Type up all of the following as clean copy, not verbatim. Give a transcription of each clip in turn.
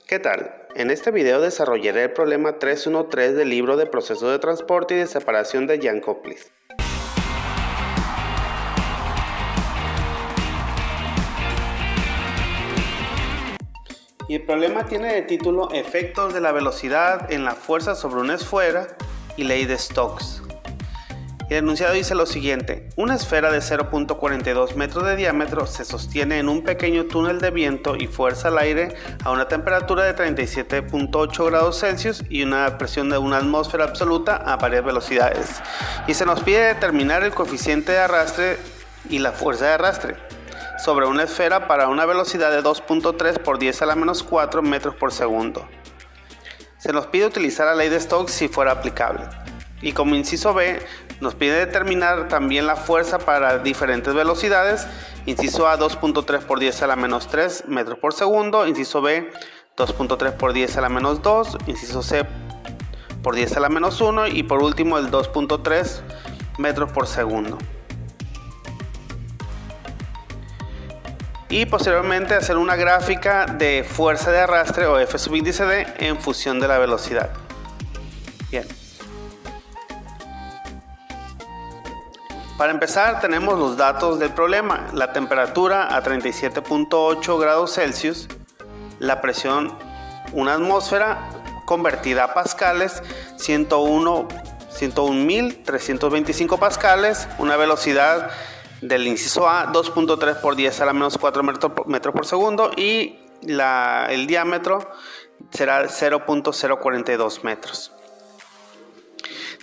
¿Qué tal? En este video desarrollaré el problema 313 del libro de procesos de transporte y de separación de Jankowicz. Y el problema tiene de título Efectos de la velocidad en la fuerza sobre una esfera y ley de Stokes. El enunciado dice lo siguiente: una esfera de 0.42 metros de diámetro se sostiene en un pequeño túnel de viento y fuerza al aire a una temperatura de 37.8 grados Celsius y una presión de una atmósfera absoluta a varias velocidades. Y se nos pide determinar el coeficiente de arrastre y la fuerza de arrastre sobre una esfera para una velocidad de 2.3 por 10 a la menos 4 metros por segundo. Se nos pide utilizar la ley de Stokes si fuera aplicable. Y como inciso B, nos pide determinar también la fuerza para diferentes velocidades. Inciso A, 2.3 por 10 a la menos 3 metros por segundo. Inciso B, 2.3 por 10 a la menos 2. Inciso C, por 10 a la menos 1. Y por último, el 2.3 metros por segundo. Y posteriormente hacer una gráfica de fuerza de arrastre o F sub índice D en función de la velocidad. Bien. Para empezar, tenemos los datos del problema: la temperatura a 37.8 grados Celsius, la presión, una atmósfera convertida a pascales, 101.325 pascales, una velocidad del inciso A, 2.3 por 10 a la menos 4 metros por segundo, y el diámetro será 0.042 metros.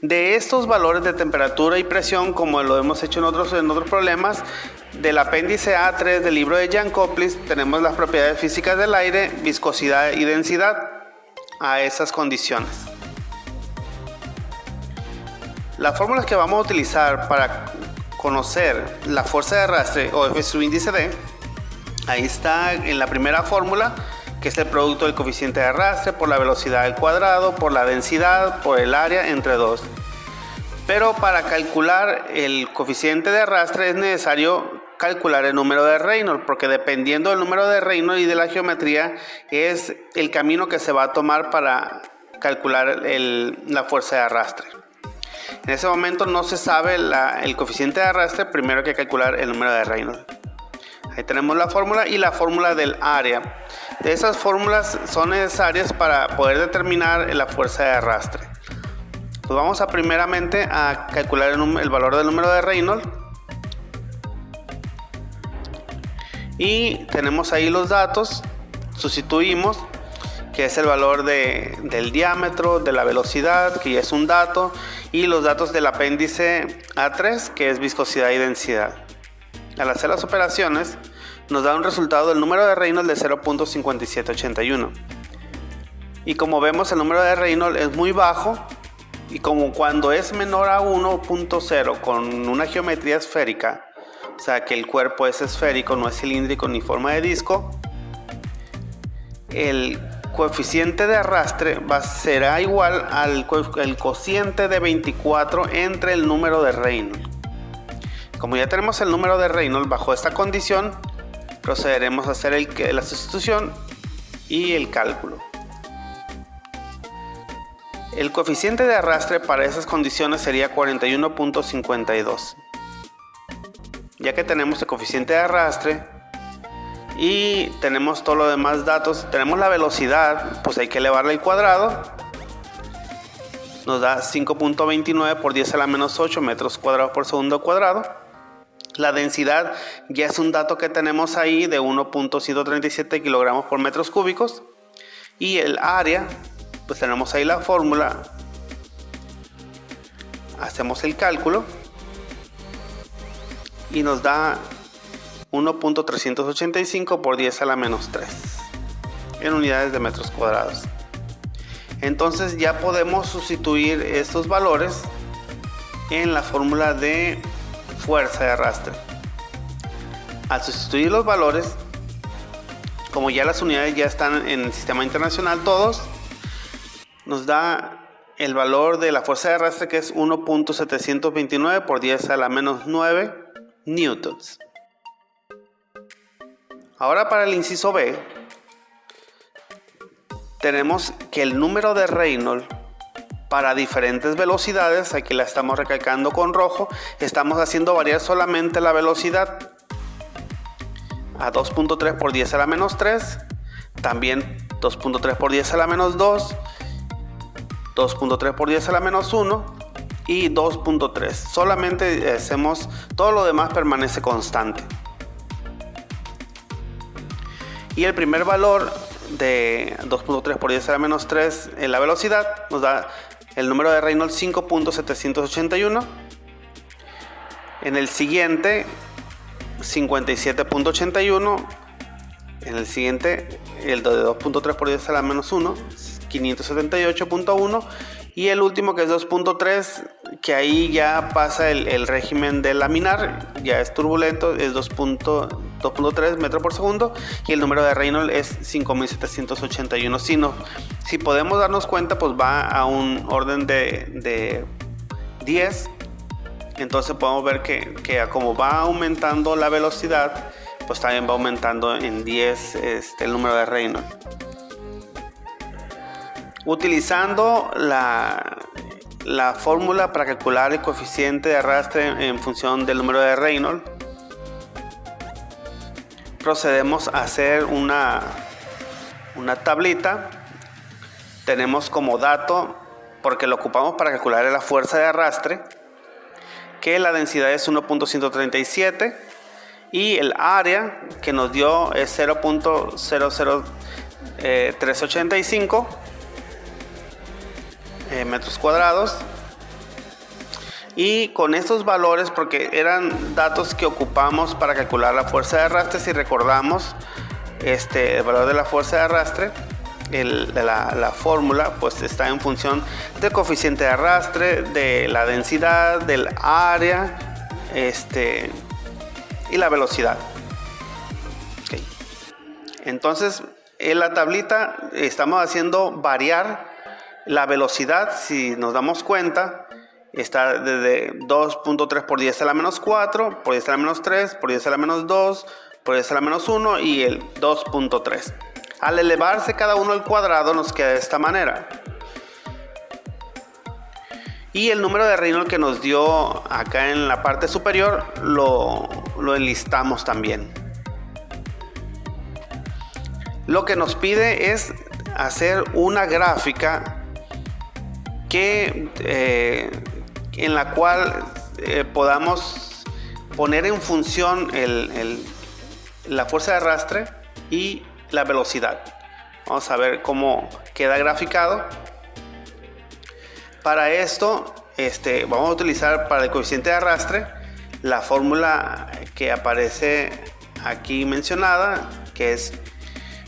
De estos valores de temperatura y presión, como lo hemos hecho en otros problemas, del apéndice A3 del libro de Jankowicz, tenemos las propiedades físicas del aire, viscosidad y densidad a esas condiciones. Las fórmulas que vamos a utilizar para conocer la fuerza de arrastre o F sub índice D, ahí está en la primera fórmula, que es el producto del coeficiente de arrastre por la velocidad al cuadrado, por la densidad, por el área entre 2. Pero para calcular el coeficiente de arrastre es necesario calcular el número de Reynolds, porque dependiendo del número de Reynolds y de la geometría es el camino que se va a tomar para calcular la fuerza de arrastre. En ese momento no se sabe el coeficiente de arrastre, primero hay que calcular el número de Reynolds. Ahí tenemos la fórmula y la fórmula del área. Esas fórmulas son necesarias para poder determinar la fuerza de arrastre. Pues vamos a primeramente a calcular el valor del número de Reynolds. Y tenemos ahí los datos. Sustituimos, que es el valor del diámetro, de la velocidad, que ya es un dato, y los datos del apéndice A3, que es viscosidad y densidad. Al hacer las operaciones, nos da un resultado del número de Reynolds de 0.5781. Y como vemos, el número de Reynolds es muy bajo, y como cuando es menor a 1.0 con una geometría esférica, o sea que el cuerpo es esférico, no es cilíndrico ni forma de disco, el coeficiente de arrastre será igual al cociente de 24 entre el número de Reynolds. Como ya tenemos el número de Reynolds bajo esta condición, procederemos a hacer la sustitución y el cálculo. El coeficiente de arrastre para esas condiciones sería 41.52. Ya que tenemos el coeficiente de arrastre y tenemos todos los demás datos, tenemos la velocidad, pues hay que elevarla al cuadrado. Nos da 5.29 por 10 a la menos 8 metros cuadrados por segundo cuadrado. La densidad ya es un dato que tenemos ahí de 1.137 kilogramos por metros cúbicos. Y el área, pues tenemos ahí la fórmula. Hacemos el cálculo. Y nos da 1.385 por 10 a la menos 3 en unidades de metros cuadrados. Entonces ya podemos sustituir estos valores en la fórmula de fuerza de arrastre. Al sustituir los valores, como ya las unidades ya están en el sistema internacional todos, nos da el valor de la fuerza de arrastre, que es 1.729 por 10 a la menos 9 newtons. Ahora para el inciso B, tenemos que el número de Reynolds para diferentes velocidades, aquí la estamos recalcando con rojo, estamos haciendo variar solamente la velocidad a 2.3 por 10 a la menos 3, también 2.3 por 10 a la menos 2, 2.3 por 10 a la menos 1 y 2.3. Solamente hacemos, todo lo demás permanece constante. Y el primer valor de 2.3 por 10 a la menos 3 en la velocidad nos da el número de Reynolds 5.781. En el siguiente 57.81. En el siguiente el de 2.3 por 10 a la menos 1, 578.1. Y el último, que es 2.3, que ahí ya pasa el régimen de laminar, ya es turbulento, es 2.3 metros por segundo, y el número de Reynolds es 5781. Si podemos darnos cuenta, pues va a un orden de 10. Entonces podemos ver que como va aumentando la velocidad, pues también va aumentando en 10 el número de Reynolds. Utilizando la fórmula para calcular el coeficiente de arrastre en función del número de Reynolds, procedemos a hacer una tablita. Tenemos como dato, porque lo ocupamos para calcular la fuerza de arrastre, que la densidad es 1.137 y el área que nos dio es 0.00385 metros cuadrados. Y con estos valores, porque eran datos que ocupamos para calcular la fuerza de arrastre, si recordamos el valor de la fuerza de arrastre, la fórmula pues está en función del coeficiente de arrastre, de la densidad, del área y la velocidad. Okay. Entonces en la tablita estamos haciendo variar la velocidad. Si nos damos cuenta, está desde 2.3 por 10 a la menos 4, por 10 a la menos 3, por 10 a la menos 2, por 10 a la menos 1 y el 2.3. Al elevarse cada uno al cuadrado nos queda de esta manera. Y el número de Reynolds que nos dio acá en la parte superior lo enlistamos también. Lo que nos pide es hacer una gráfica en la cual podamos poner en función la fuerza de arrastre y la velocidad. Vamos a ver cómo queda graficado. Para esto vamos a utilizar para el coeficiente de arrastre la fórmula que aparece aquí mencionada, que es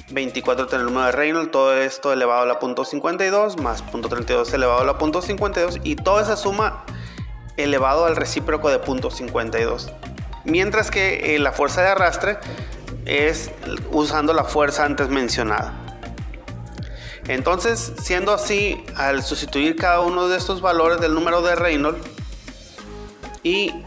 24 entre el número de Reynolds, todo esto elevado a la 0.52 más 0.32 elevado a la 0.52 y toda esa suma elevado al recíproco de 0.52. Mientras que la fuerza de arrastre es usando la fuerza antes mencionada. Entonces, siendo así, al sustituir cada uno de estos valores del número de Reynolds y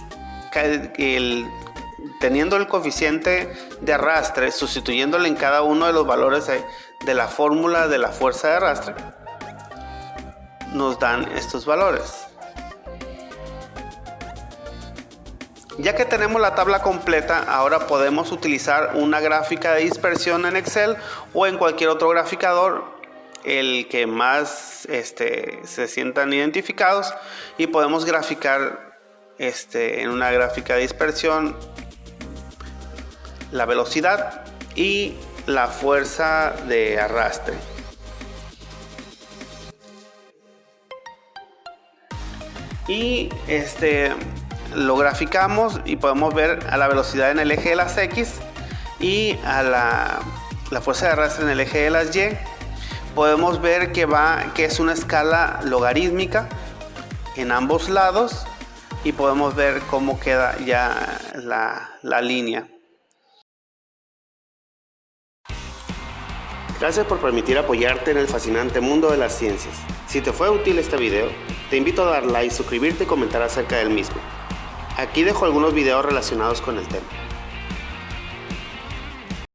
teniendo el coeficiente de arrastre, sustituyéndole en cada uno de los valores de la fórmula de la fuerza de arrastre, nos dan estos valores. Ya que tenemos la tabla completa, ahora podemos utilizar una gráfica de dispersión en Excel o en cualquier otro graficador, el que más se sientan identificados, y podemos graficar en una gráfica de dispersión la velocidad y la fuerza de arrastre. Y lo graficamos y podemos ver a la velocidad en el eje de las X y a la fuerza de arrastre en el eje de las Y. Podemos ver que es una escala logarítmica en ambos lados y podemos ver cómo queda ya la línea. Gracias por permitir apoyarte en el fascinante mundo de las ciencias. Si te fue útil este video, te invito a dar like, suscribirte y comentar acerca del mismo. Aquí dejo algunos videos relacionados con el tema.